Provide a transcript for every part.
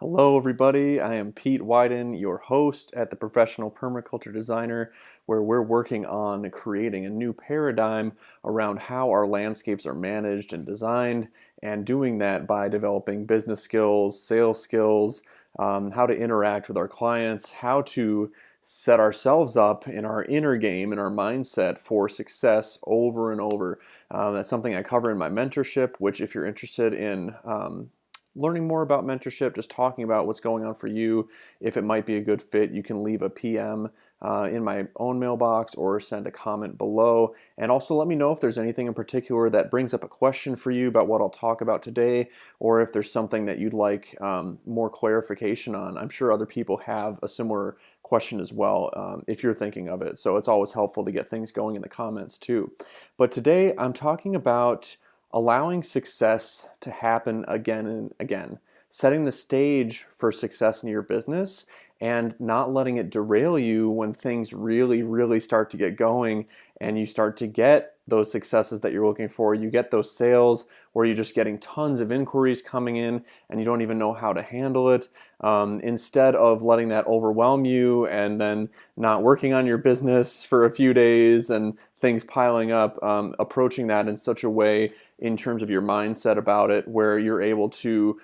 Hello, everybody. I am Pete Wyden, your host at the Professional Permaculture Designer, where we're working on creating a new paradigm around how our landscapes are managed and designed, and doing that by developing business skills, sales skills, how to interact with our clients, how to set ourselves up in our inner game, in our mindset for success over and over. That's something I cover in my mentorship, which if you're interested in learning more about mentorship, just talking about what's going on for you, if it might be a good fit, you can leave a PM in my own mailbox or send a comment below. And also let me know if there's anything in particular that brings up a question for you about what I'll talk about today, or if there's something that you'd like more clarification on. I'm sure other people have a similar question as well if you're thinking of it. So it's always helpful to get things going in the comments too. But today I'm talking about allowing success to happen again and again, setting the stage for success in your business and not letting it derail you when things really start to get going and you start to get those successes that you're looking for. You get those sales where you're just getting tons of inquiries coming in and you don't even know how to handle it. Instead of letting that overwhelm you and then not working on your business for a few days and things piling up, approaching that in such a way in terms of your mindset about it where you're able to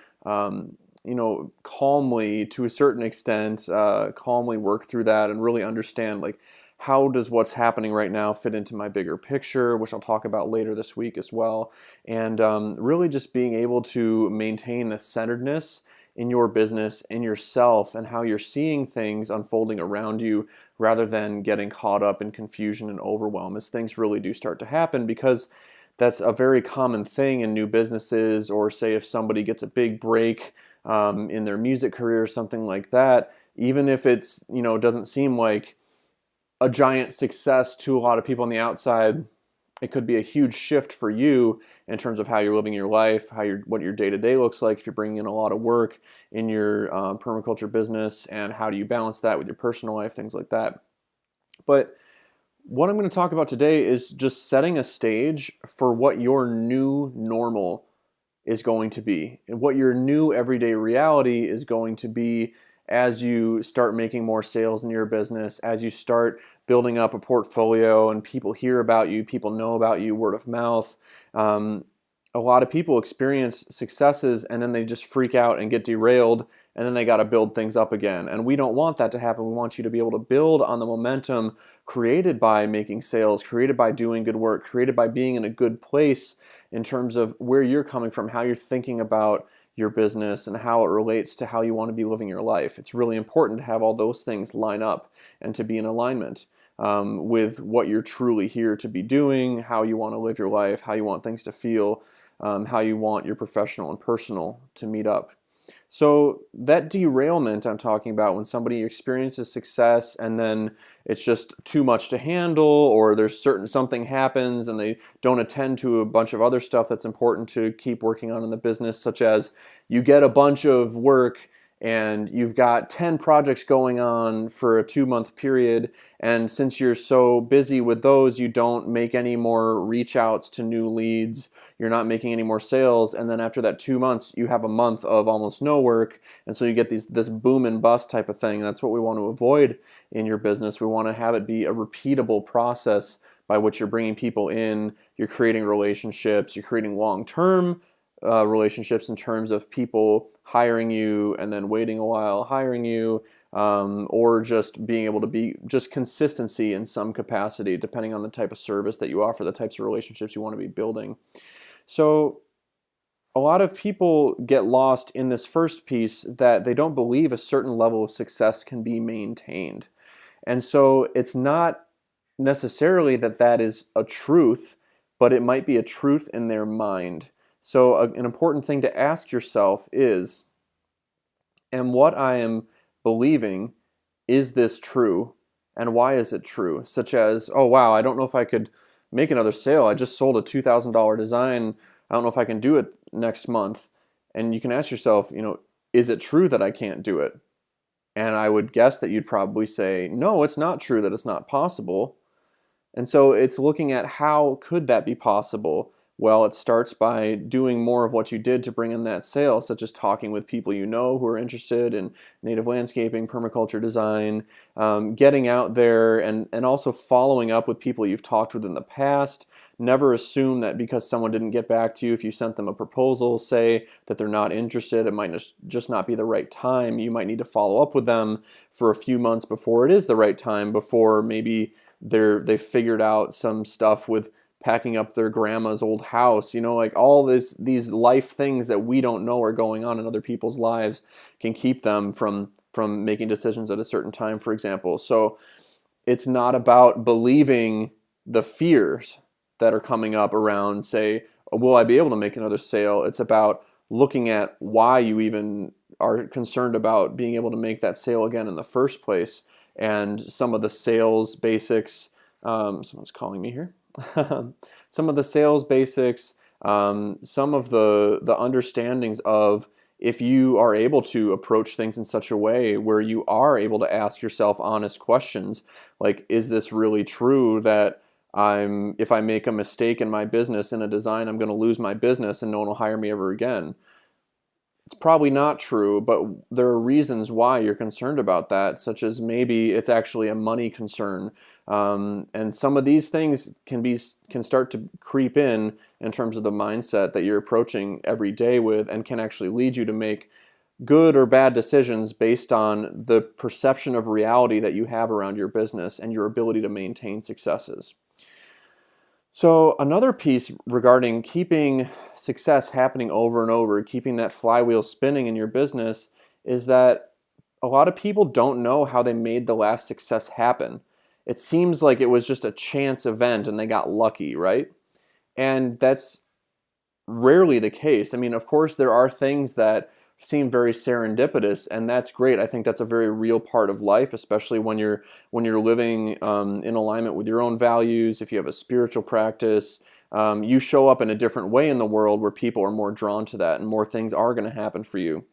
calmly, to a certain extent, calmly work through that and really understand, like, how does what's happening right now fit into my bigger picture, which I'll talk about later this week as well. And really just being able to maintain a centeredness in your business, in yourself, and how you're seeing things unfolding around you rather than getting caught up in confusion and overwhelm as things really do start to happen, because that's a very common thing in new businesses, or say if somebody gets a big break in their music career or something like that, even if it's, doesn't seem like a giant success to a lot of people on the outside, it could be a huge shift for you in terms of how you're living your life, what your day-to-day looks like if you're bringing in a lot of work in your permaculture business, and how do you balance that with your personal life, things like that. But what I'm going to talk about today is just setting a stage for what your new normal is going to be and what your new everyday reality is going to be as you start making more sales in your business, as you start building up a portfolio and people hear about you, people know about you, word of mouth. A lot of people experience successes and then they just freak out and get derailed, and then they got to build things up again. And we don't want that to happen. We want you to be able to build on the momentum created by making sales, created by doing good work, created by being in a good place in terms of where you're coming from, how you're thinking about your business, and how it relates to how you want to be living your life. It's really important to have all those things line up and to be in alignment with what you're truly here to be doing, how you want to live your life, how you want things to feel, how you want your professional and personal to meet up. So that derailment I'm talking about, when somebody experiences success and then it's just too much to handle, or there's something happens and they don't attend to a bunch of other stuff that's important to keep working on in the business, such as you get a bunch of work and you've got 10 projects going on for a 2-month period, and since you're so busy with those, you don't make any more reach outs to new leads, you're not making any more sales, and then after that 2 months you have a month of almost no work, and so you get this boom and bust type of thing. That's what we want to avoid in your business. We want to have it be a repeatable process by which you're bringing people in, you're creating relationships, you're creating long-term relationships in terms of people hiring you and then waiting a while hiring you, or just being able to be just consistency in some capacity depending on the type of service that you offer, the types of relationships you want to be building. So a lot of people get lost in this first piece, that they don't believe a certain level of success can be maintained. And so it's not necessarily that is a truth, but it might be a truth in their mind. So an important thing to ask yourself is, and what I am believing, is this true? And why is it true? Such as, oh wow, I don't know if I could make another sale. I just sold a $2,000 design. I don't know if I can do it next month. And you can ask yourself, is it true that I can't do it? And I would guess that you'd probably say, no, it's not true that it's not possible. And so it's looking at, how could that be possible? Well, it starts by doing more of what you did to bring in that sale, such as talking with people you know who are interested in native landscaping, permaculture design, getting out there and also following up with people you've talked with in the past. Never assume that because someone didn't get back to you, if you sent them a proposal, say that they're not interested, it might just not be the right time. You might need to follow up with them for a few months before it is the right time, before maybe they've figured out some stuff with packing up their grandma's old house. Like all these life things that we don't know are going on in other people's lives can keep them from making decisions at a certain time, for example. So it's not about believing the fears that are coming up around, say, will I be able to make another sale? It's about looking at why you even are concerned about being able to make that sale again in the first place, and some of the sales basics. Someone's calling me here. Some of the sales basics, some of the understandings of, if you are able to approach things in such a way where you are able to ask yourself honest questions, like, is this really true that if I make a mistake in my business in a design, I'm going to lose my business and no one will hire me ever again? It's probably not true, but there are reasons why you're concerned about that, such as maybe it's actually a money concern. And some of these things can start to creep in terms of the mindset that you're approaching every day with, and can actually lead you to make good or bad decisions based on the perception of reality that you have around your business and your ability to maintain successes. So another piece regarding keeping success happening over and over, keeping that flywheel spinning in your business, is that a lot of people don't know how they made the last success happen. It seems like it was just a chance event and they got lucky, right? And that's rarely the case. I mean, of course, there are things that seem very serendipitous, and that's great. I think that's a very real part of life, especially when you're living in alignment with your own values. If you have a spiritual practice, you show up in a different way in the world where people are more drawn to that, and more things are going to happen for you.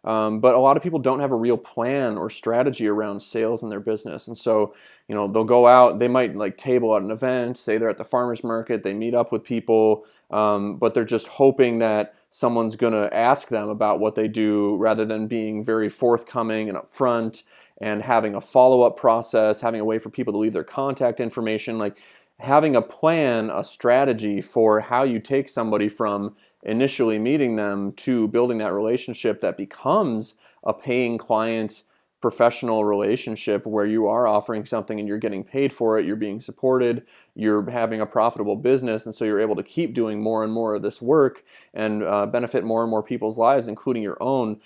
But a lot of people don't have a real plan or strategy around sales in their business. And so, they'll go out, they might like table at an event, say they're at the farmer's market, they meet up with people, but they're just hoping that someone's going to ask them about what they do, rather than being very forthcoming and upfront and having a follow-up process, having a way for people to leave their contact information, like having a plan, a strategy for how you take somebody from initially meeting them to building that relationship that becomes a paying client professional relationship, where you are offering something and you're getting paid for it, you're being supported, you're having a profitable business, and so you're able to keep doing more and more of this work and benefit more and more people's lives, including your own.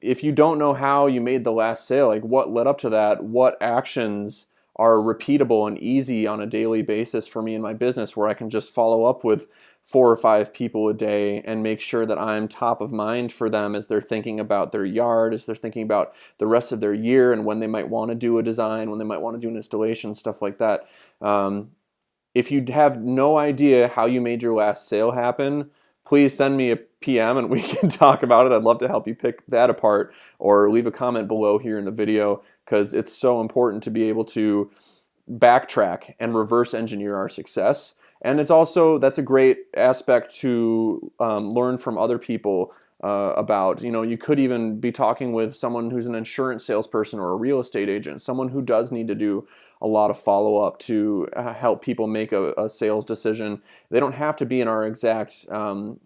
If you don't know how you made the last sale, like what led up to that, what actions are repeatable and easy on a daily basis for me in my business, where I can just follow up with 4 or 5 people a day and make sure that I'm top of mind for them as they're thinking about their yard, as they're thinking about the rest of their year and when they might want to do a design, when they might want to do an installation, stuff like that. If you have no idea how you made your last sale happen, please send me a PM and we can talk about it. I'd love to help you pick that apart, or leave a comment below here in the video, because it's so important to be able to backtrack and reverse engineer our success. And that's a great aspect to learn from other people about. You could even be talking with someone who's an insurance salesperson or a real estate agent, someone who does need to do a lot of follow-up to help people make a sales decision. They don't have to be in our exact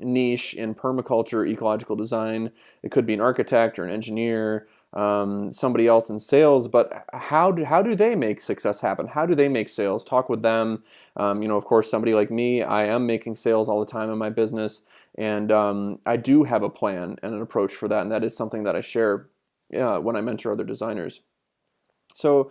niche in permaculture, ecological design. It could be an architect or an engineer, somebody else in sales, but how do they make success happen? How do they make sales? Talk with them. Of course, somebody like me, I am making sales all the time in my business, and I do have a plan and an approach for that, and that is something that I share when I mentor other designers. So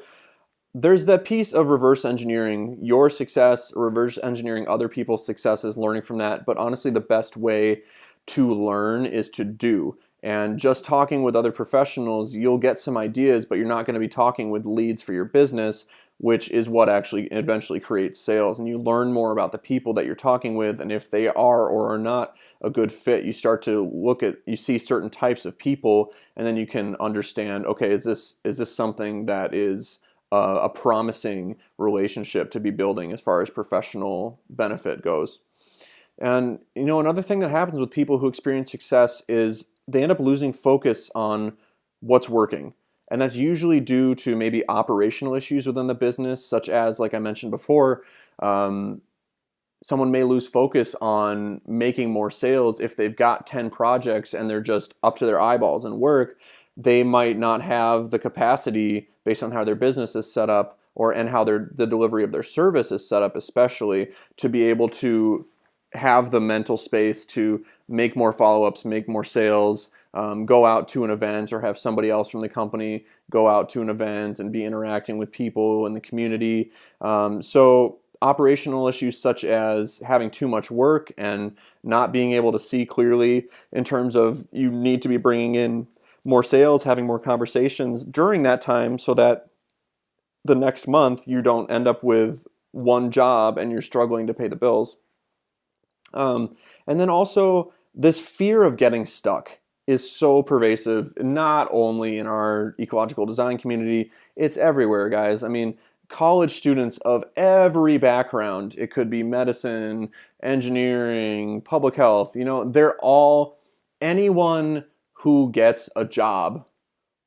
there's that piece of reverse engineering your success, reverse engineering other people's successes, learning from that. But honestly, the best way to learn is to do. And just talking with other professionals, you'll get some ideas, but you're not going to be talking with leads for your business, which is what actually eventually creates sales. And you learn more about the people that you're talking with, and if they are or are not a good fit. You start to you see certain types of people, and then you can understand, okay, is this something that is a promising relationship to be building as far as professional benefit goes. And another thing that happens with people who experience success is they end up losing focus on what's working. And that's usually due to maybe operational issues within the business, such as, like I mentioned before, um, someone may lose focus on making more sales if they've got 10 projects and they're just up to their eyeballs in work. They might not have the capacity, based on how their business is set up and how the delivery of their service is set up, especially, to be able to have the mental space to make more follow-ups, make more sales, go out to an event, or have somebody else from the company go out to an event and be interacting with people in the community. So operational issues such as having too much work and not being able to see clearly in terms of you need to be bringing in more sales, having more conversations during that time so that the next month you don't end up with one job and you're struggling to pay the bills. And then also, this fear of getting stuck is so pervasive, not only in our ecological design community, it's everywhere, guys. I mean, college students of every background, it could be medicine, engineering, public health, they're all, anyone who gets a job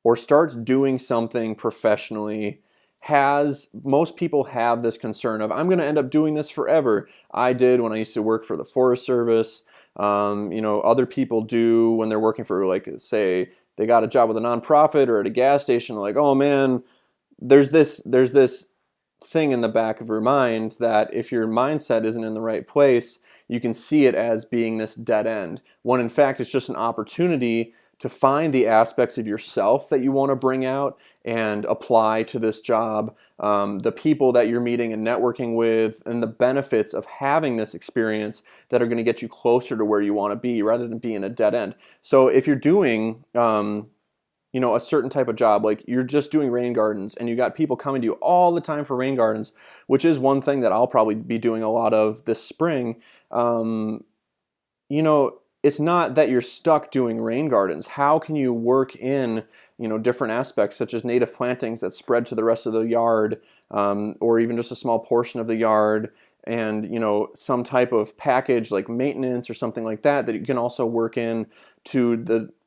or starts doing something professionally most people have this concern of, I'm going to end up doing this forever. I did when I used to work for the Forest Service. Other people do when they're working for, like, say, they got a job with a nonprofit or at a gas station. Like, oh man, there's this thing in the back of your mind that if your mindset isn't in the right place, you can see it as being this dead end, when in fact it's just an opportunity to find the aspects of yourself that you want to bring out and apply to this job, the people that you're meeting and networking with, and the benefits of having this experience that are going to get you closer to where you want to be rather than being a dead end. So if you're doing a certain type of job, like you're just doing rain gardens and you got people coming to you all the time for rain gardens, which is one thing that I'll probably be doing a lot of this spring. It's not that you're stuck doing rain gardens. How can you work in, different aspects such as native plantings that spread to the rest of the yard, or even just a small portion of the yard, and some type of package like maintenance or something like that you can also work in to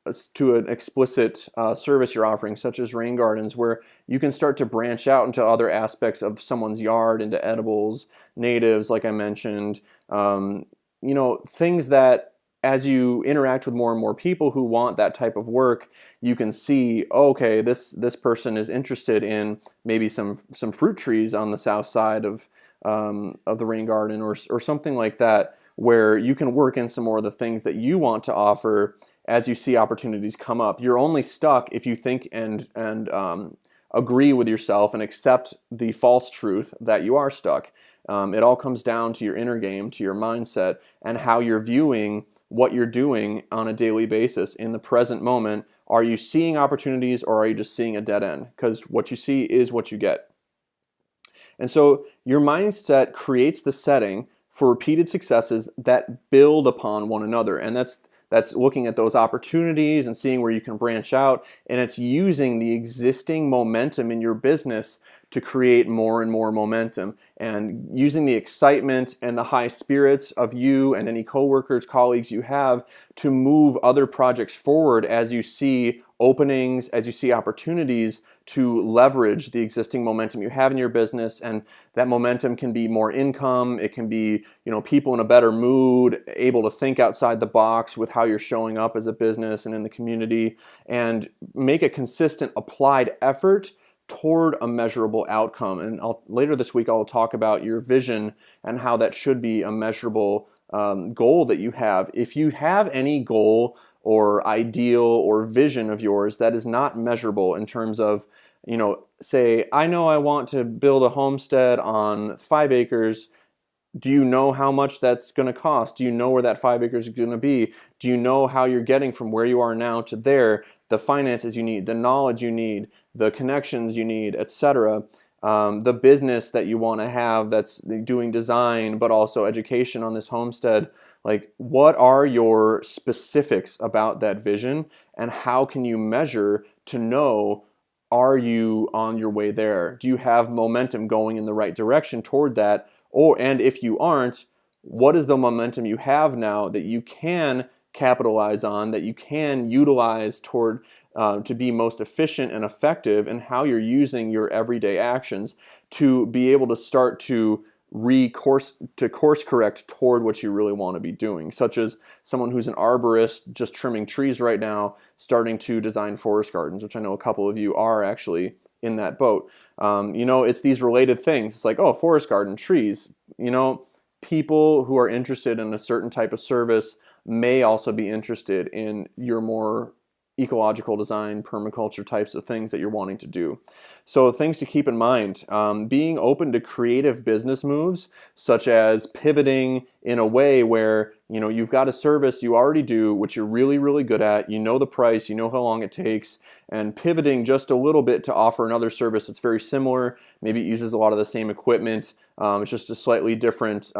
an explicit service you're offering, such as rain gardens, where you can start to branch out into other aspects of someone's yard, into edibles, natives, like I mentioned, things that, as you interact with more and more people who want that type of work, you can see, okay, this person is interested in maybe some fruit trees on the south side of the rain garden, or something like that, where you can work in some more of the things that you want to offer as you see opportunities come up. You're only stuck if you think and agree with yourself and accept the false truth that you are stuck. It all comes down to your inner game, to your mindset, and how you're viewing what you're doing on a daily basis in the present moment. Are you seeing opportunities, or are you just seeing a dead end? Because what you see is what you get. And so your mindset creates the setting for repeated successes that build upon one another. And that's looking at those opportunities and seeing where you can branch out. And it's using the existing momentum in your business to create more and more momentum, and using the excitement and the high spirits of you and any coworkers, colleagues you have, to move other projects forward as you see openings, as you see opportunities to leverage the existing momentum you have in your business. And that momentum can be more income. It can be, people in a better mood, able to think outside the box with how you're showing up as a business and in the community, and make a consistent applied effort toward a measurable outcome. And later this week, I'll talk about your vision and how that should be a measurable goal that you have. If you have any goal or ideal or vision of yours that is not measurable in terms of, say, I know I want to build a homestead on 5 acres. Do you know how much that's going to cost? Do you know where that 5 acres is going to be? Do you know how you're getting from where you are now to there? The finances you need, the knowledge you need, the connections you need, etc. The business that you want to have that's doing design but also education on this homestead. Like, what are your specifics about that vision, and how can you measure to know, are you on your way there? Do you have momentum going in the right direction toward that? And if you aren't, what is the momentum you have now that you can capitalize on, that you can utilize toward to be most efficient and effective, and how you're using your everyday actions to be able to start to course correct toward what you really want to be doing, such as someone who's an arborist just trimming trees right now, starting to design forest gardens, which I know a couple of you are actually in that boat. It's these related things. It's like, oh, forest garden, trees. People who are interested in a certain type of service may also be interested in your more ecological design, permaculture types of things that you're wanting to do. So things to keep in mind, being open to creative business moves, such as pivoting in a way where you've got a service you already do, which you're really, really good at, you know the price, you know how long it takes, and pivoting just a little bit to offer another service that's very similar. Maybe it uses a lot of the same equipment, it's just a slightly different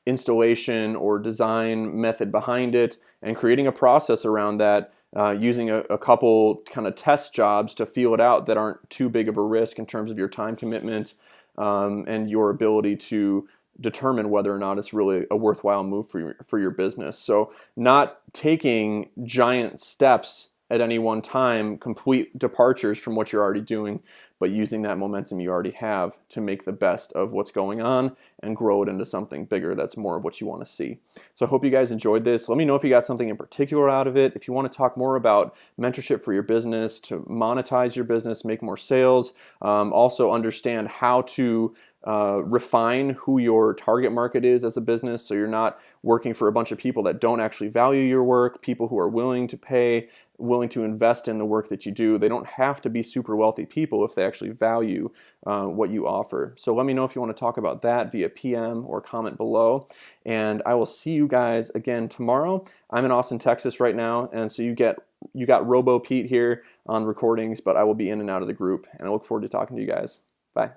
installation or design method behind it, and creating a process around that, using a couple kind of test jobs to feel it out that aren't too big of a risk in terms of your time commitment, and your ability to determine whether or not it's really a worthwhile move for your business. So not taking giant steps at any one time, complete departures from what you're already doing, but using that momentum you already have to make the best of what's going on and grow it into something bigger that's more of what you want to see. So I hope you guys enjoyed this. Let me know if you got something in particular out of it. If you want to talk more about mentorship for your business, to monetize your business, make more sales, also understand how to refine who your target market is as a business, so you're not working for a bunch of people that don't actually value your work, people who are willing to pay, willing to invest in the work that you do. They don't have to be super wealthy people if they actually value what you offer. So let me know if you want to talk about that via PM or comment below, and I will see you guys again tomorrow. I'm in Austin, Texas right now, and so you got Robo Pete here on recordings, but I will be in and out of the group, and I look forward to talking to you guys. Bye.